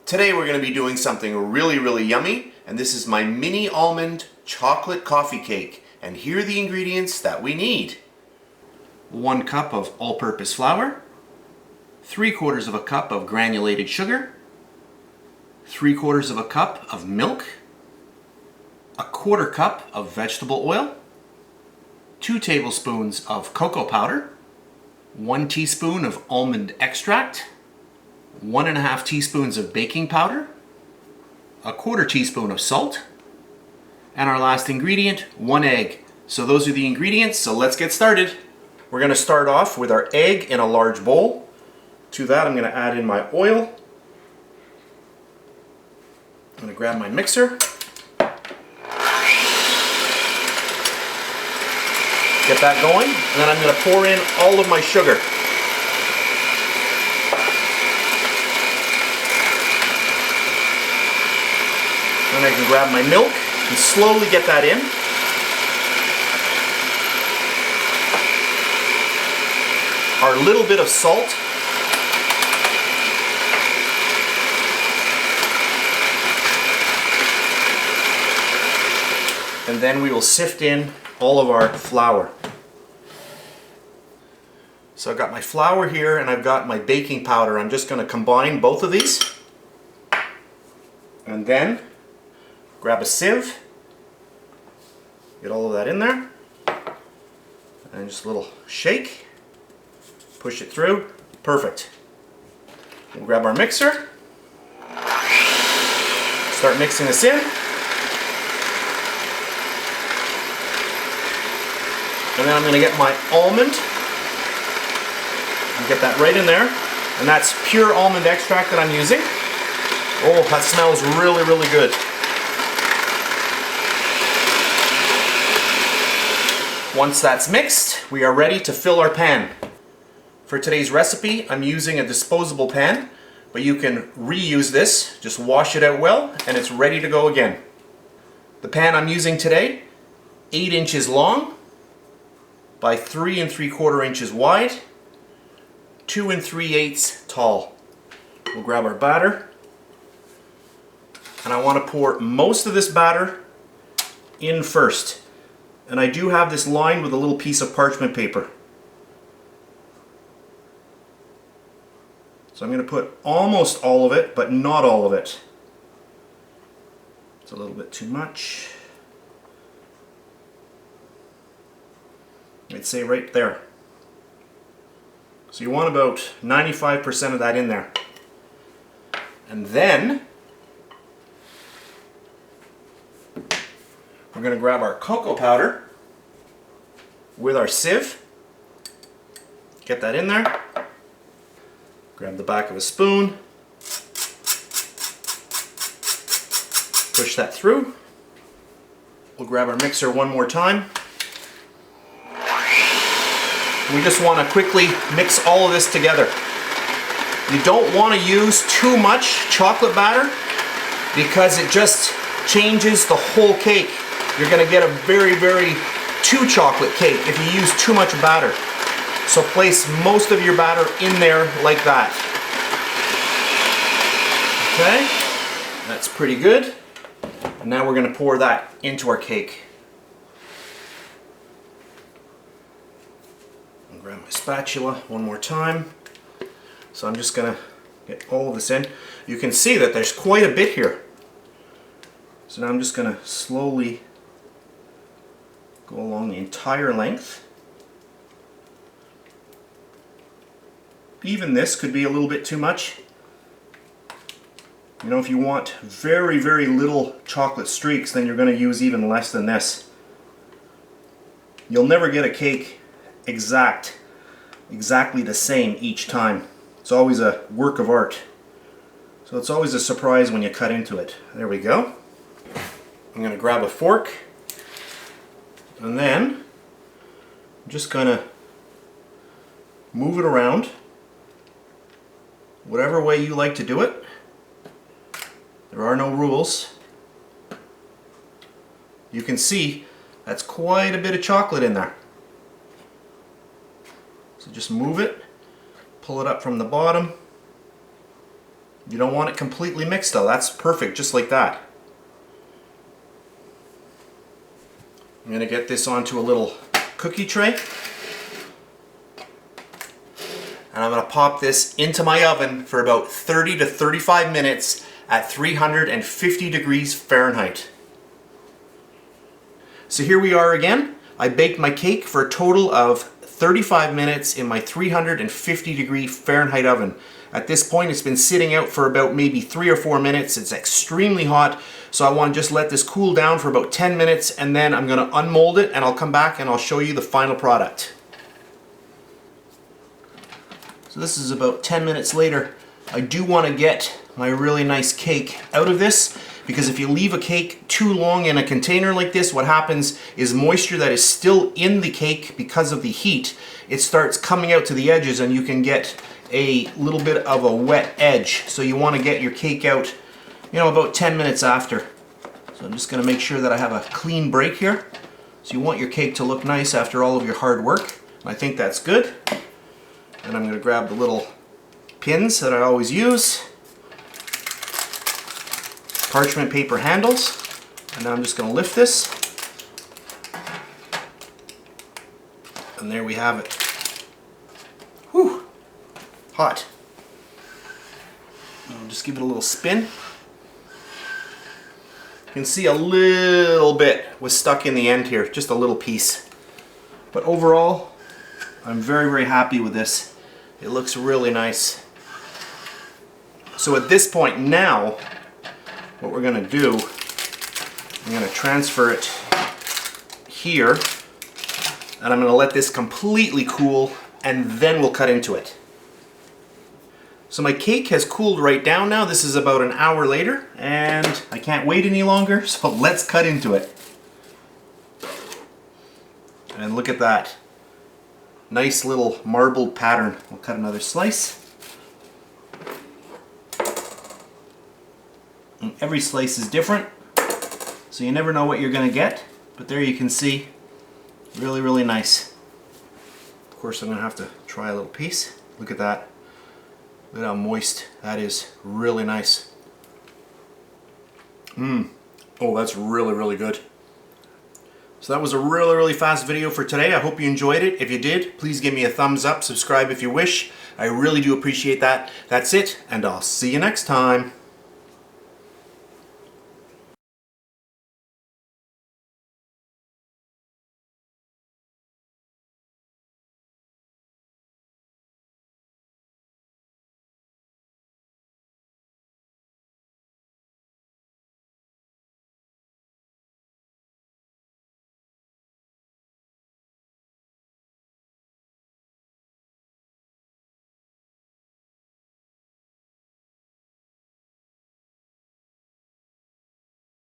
Today we're going to be doing something really yummy, and this is my mini almond chocolate coffee cake. And here are the ingredients that we need. 1 cup of all-purpose flour, 3/4 of a cup of granulated sugar, 3/4 of a cup of milk, 1/4 cup of vegetable oil, 2 tablespoons of cocoa powder, 1 teaspoon of almond extract, 1½ teaspoons of baking powder, 1/4 teaspoon of salt, and our last ingredient, 1 egg. So those are the ingredients, so let's get started. We're going to start off with our egg in a large bowl. To that I'm going to add in my oil. I'm going to grab my mixer. Get that going, and then I'm going to pour in all of my sugar. Then I can grab my milk and slowly get that in. Our little bit of salt. And then we will sift in all of our flour. So I've got my flour here and I've got my baking powder. I'm just going to combine both of these. And then grab a sieve, get all of that in there, and just a little shake, push it through, perfect. We'll grab our mixer, start mixing this in, and then I'm going to get my almond, and get that right in there, and that's pure almond extract that I'm using. Oh, that smells really good. Once that's mixed, we are ready to fill our pan. For today's recipe, I'm using a disposable pan, but you can reuse this. Just wash it out well, and it's ready to go again. The pan I'm using today, 8 inches long by 3 3/4 inches wide, 2 3/8 tall. We'll grab our batter, and I want to pour most of this batter in first. And I do have this lined with a little piece of parchment paper. So I'm going to put almost all of it, but not all of it. It's a little bit too much. I'd say right there. So you want about 95% of that in there. And then we're going to grab our cocoa powder with our sieve, get that in there, grab the back of a spoon, push that through. We'll grab our mixer one more time. We just want to quickly mix all of this together. You don't want to use too much chocolate batter because it just changes the whole cake. You're going to get a very too chocolate cake if you use too much batter. So place most of your batter in there like that. Okay, that's pretty good. And now we're going to pour that into our cake. I'll grab my spatula one more time. So I'm just going to get all of this in. You can see that there's quite a bit here. So now I'm just going to slowly go along the entire length. Even this could be a little bit too much. You know, if you want very little chocolate streaks, then you're going to use even less than this. You'll never get a cake exactly the same each time. It's always a work of art. So it's always a surprise when you cut into it. There we go. I'm going to grab a fork, and then I'm just going to move it around whatever way you like to do it. There are no rules. You can see that's quite a bit of chocolate in there. So just move it, pull it up from the bottom, You don't want it completely mixed though. That's perfect, just like that. I'm going to get this onto a little cookie tray. And I'm going to pop this into my oven for about 30 to 35 minutes at 350 degrees Fahrenheit. So here we are again. I baked my cake for a total of 35 minutes in my 350 degree Fahrenheit oven. At this point it's been sitting out for about maybe 3 or 4 minutes. It's extremely hot, so I want to just let this cool down for about 10 minutes and then I'm going to unmold it and I'll come back and I'll show you the final product. So this is about 10 minutes later. I do want to get my really nice cake out of this, because if you leave a cake too long in a container like this, what happens is moisture that is still in the cake because of the heat, it starts coming out to the edges and you can get a little bit of a wet edge. So you want to get your cake out, you know, about 10 minutes after. So I'm just going to make sure that I have a clean break here. So you want your cake to look nice after all of your hard work. And I think that's good. And I'm going to grab the little pins that I always use. Parchment paper handles. And now I'm just going to lift this. And there we have it. Whew! Hot. I'll just give it a little spin. You can see a little bit was stuck in the end here, just a little piece. But overall, I'm very, very happy with this. It looks really nice. So at this point now, what we're going to do, I'm going to transfer it here, and I'm going to let this completely cool, and then we'll cut into it. So my cake has cooled right down now. This is about an hour later, and I can't wait any longer, so let's cut into it. And look at that. Nice little marbled pattern. We'll cut another slice. And every slice is different, so you never know what you're going to get. But there you can see, really, really nice. Of course, I'm going to have to try a little piece. Look at that. Look at how moist that is. Really nice. Oh, that's really, really good. So that was a really, really fast video for today. I hope you enjoyed it. If you did, please give me a thumbs up, subscribe if you wish. I really do appreciate that. That's it, and I'll see you next time.